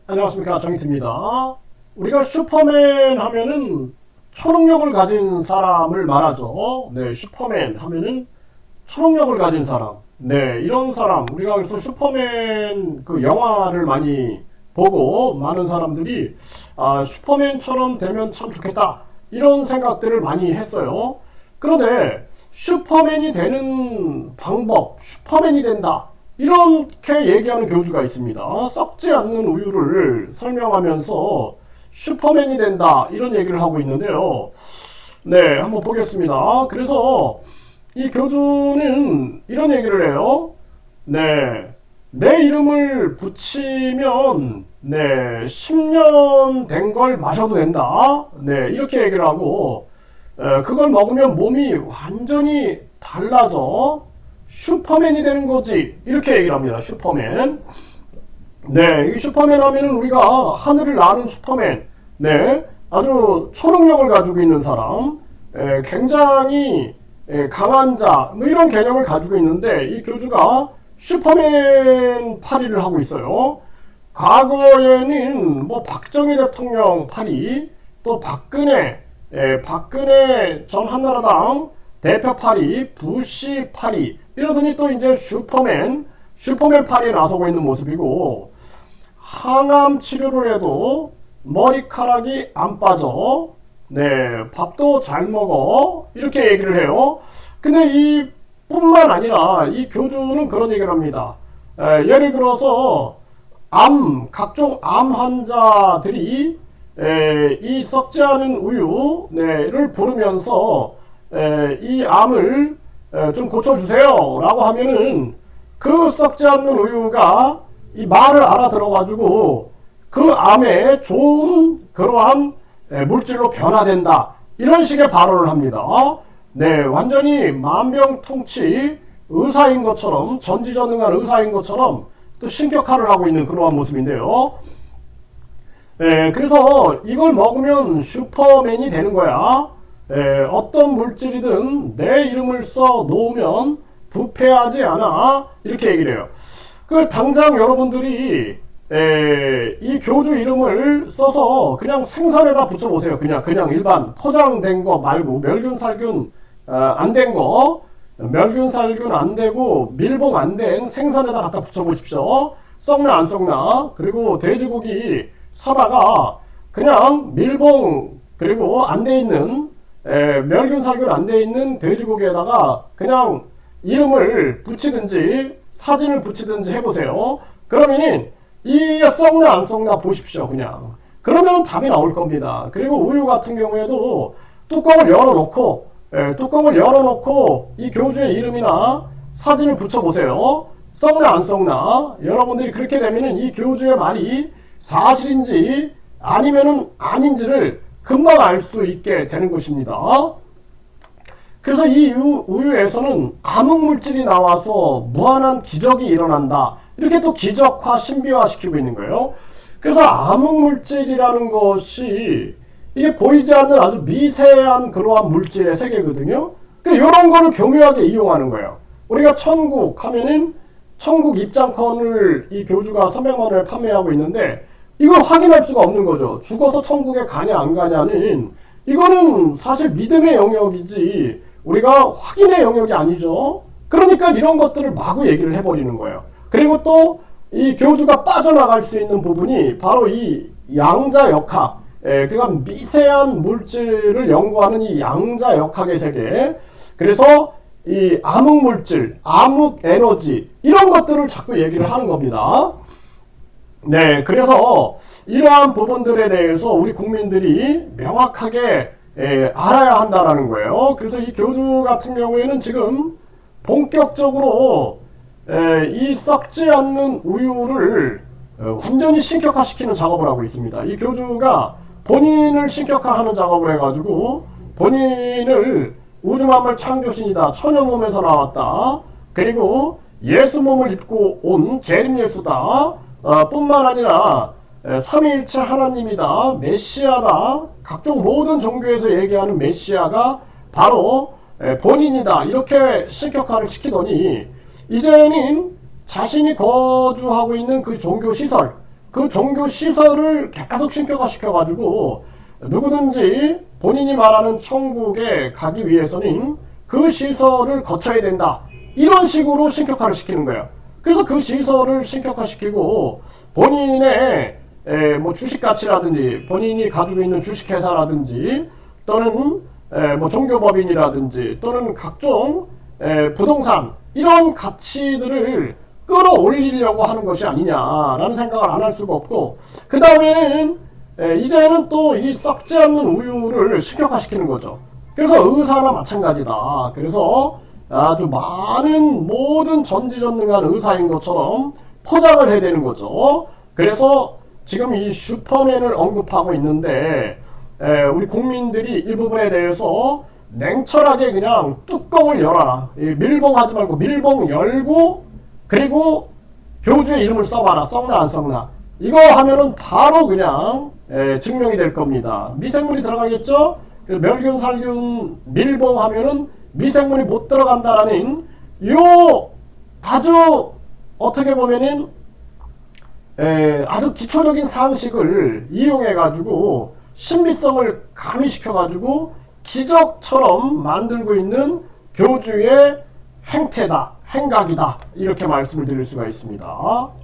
안녕하십니까, 정희태입니다. 우리가 슈퍼맨 하면은 초능력을 가진 사람을 말하죠. 네, 슈퍼맨 하면은 초능력을 가진 사람. 네, 이런 사람. 우리가 그래서 슈퍼맨 그 영화를 많이 보고 많은 사람들이 슈퍼맨처럼 되면 참 좋겠다, 이런 생각들을 많이 했어요. 그런데 슈퍼맨이 되는 방법, 슈퍼맨이 된다, 이렇게 얘기하는 교주가 있습니다. 썩지 않는 우유를 설명하면서 슈퍼맨이 된다, 이런 얘기를 하고 있는데요. 네, 한번 보겠습니다. 그래서 이 교주는 이런 얘기를 해요. 네, 내 이름을 붙이면 10년 된 걸 마셔도 된다. 네, 이렇게 얘기를 하고, 그걸 먹으면 몸이 완전히 달라져 슈퍼맨이 되는 거지, 이렇게 얘기를 합니다. 슈퍼맨. 네, 이 슈퍼맨 하면은 우리가 하늘을 나는 슈퍼맨, 네, 아주 초능력을 가지고 있는 사람, 굉장히 강한 자, 뭐 이런 개념을 가지고 있는데, 이 교주가 슈퍼맨 파리를 하고 있어요. 과거에는 뭐 박정희 대통령 파리, 또 박근혜 전 한나라당 대표 파리, 부시 파리, 이러더니 또 이제 슈퍼맨 파리에 나서고 있는 모습이고, 항암 치료를 해도 머리카락이 안 빠져. 네, 밥도 잘 먹어. 이렇게 얘기를 해요. 근데 이 뿐만 아니라 이 교주는 그런 얘기를 합니다. 예를 들어서 각종 암 환자들이 이 썩지 않은 우유를 부르면서 이 암을 좀 고쳐주세요 라고 하면은, 그 썩지 않는 우유가 이 말을 알아들어가지고 그 암에 좋은 그러한 물질로 변화된다, 이런 식의 발언을 합니다. 네, 완전히 만병통치 의사인 것처럼, 전지전능한 의사인 것처럼 또 신격화를 하고 있는 그러한 모습인데요. 네, 그래서 이걸 먹으면 슈퍼맨이 되는 거야. 어떤 물질이든 내 이름을 써 놓으면 부패하지 않아, 이렇게 얘기를 해요. 그 당장 여러분들이 이 교주 이름을 써서 그냥 생선에다 붙여보세요. 그냥 일반 포장된 거 말고, 멸균살균 안 된 거, 멸균살균 안 되고 밀봉 안 된 생선에다 갖다 붙여보십시오. 썩나 안 썩나. 그리고 돼지고기 사다가 그냥 밀봉 그리고 안 돼 있는 멸균살균 안 돼 있는 돼지고기에다가 그냥 이름을 붙이든지 사진을 붙이든지 해보세요. 그러면은 이게 썩나 안 썩나 보십시오. 그냥 그러면 답이 나올 겁니다. 그리고 우유 같은 경우에도 뚜껑을 열어놓고 이 교주의 이름이나 사진을 붙여보세요. 썩나 안 썩나. 여러분들이 그렇게 되면은 이 교주의 말이 사실인지 아니면은 아닌지를 금방 알 수 있게 되는 것입니다. 그래서 이 우유에서는 암흑물질이 나와서 무한한 기적이 일어난다, 이렇게 또 기적화, 신비화 시키고 있는 거예요. 그래서 암흑물질이라는 것이 이게 보이지 않는 아주 미세한 그러한 물질의 세계거든요. 이런 거를 교묘하게 이용하는 거예요. 우리가 천국 하면은 천국 입장권을 이 교주가 300만 원에 판매하고 있는데, 이걸 확인할 수가 없는 거죠. 죽어서 천국에 가냐 안 가냐는, 이거는 사실 믿음의 영역이지 우리가 확인의 영역이 아니죠. 그러니까 이런 것들을 마구 얘기를 해버리는 거예요. 그리고 또 이 교주가 빠져나갈 수 있는 부분이 바로 이 양자역학, 그러니까 미세한 물질을 연구하는 이 양자역학의 세계. 그래서 이 암흑물질, 암흑에너지, 이런 것들을 자꾸 얘기를 하는 겁니다. 네, 그래서 이러한 부분들에 대해서 우리 국민들이 명확하게 알아야 한다라는 거예요. 그래서 이 교주 같은 경우에는 지금 본격적으로 이 썩지 않는 우유를 완전히 신격화시키는 작업을 하고 있습니다. 이 교주가 본인을 신격화하는 작업을 해가지고, 본인을 우주만물 창조신이다, 천여몸에서 나왔다, 그리고 예수 몸을 입고 온 재림예수다, 뿐만 아니라 삼위일체 하나님이다, 메시아다, 각종 모든 종교에서 얘기하는 메시아가 바로 본인이다, 이렇게 신격화를 시키더니, 이제는 자신이 거주하고 있는 그 종교 시설, 그 종교 시설을 계속 신격화 시켜가지고 누구든지 본인이 말하는 천국에 가기 위해서는 그 시설을 거쳐야 된다. 이런 식으로 신격화를 시키는 거예요. 그래서 그 시설을 신격화시키고 본인의 뭐 주식 가치라든지 본인이 가지고 있는 주식회사라든지 또는 뭐 종교법인이라든지 또는 각종 부동산 이런 가치들을 끌어올리려고 하는 것이 아니냐라는 생각을 안 할 수가 없고, 그 다음에는 이제는 또 이 썩지 않는 우유를 신격화시키는 거죠. 그래서 의사나 마찬가지다. 그래서 아주 많은 모든 전지전능한 의사인 것처럼 포장을 해야 되는 거죠. 그래서 지금 이 슈퍼맨을 언급하고 있는데 우리 국민들이 이 부분에 대해서 냉철하게 그냥 뚜껑을 열어라. 밀봉하지 말고 밀봉 열고 그리고 교주의 이름을 써봐라. 썩나 안 썩나. 이거 하면은 바로 그냥 증명이 될 겁니다. 미생물이 들어가겠죠? 멸균, 살균, 밀봉하면은 미생물이 못 들어간다라는 요 아주 어떻게 보면은 아주 기초적인 상식을 이용해 가지고 신비성을 가미시켜-가지고 기적처럼 만들고 있는 교주의 행태다, 행각이다, 이렇게 말씀을 드릴 수가 있습니다.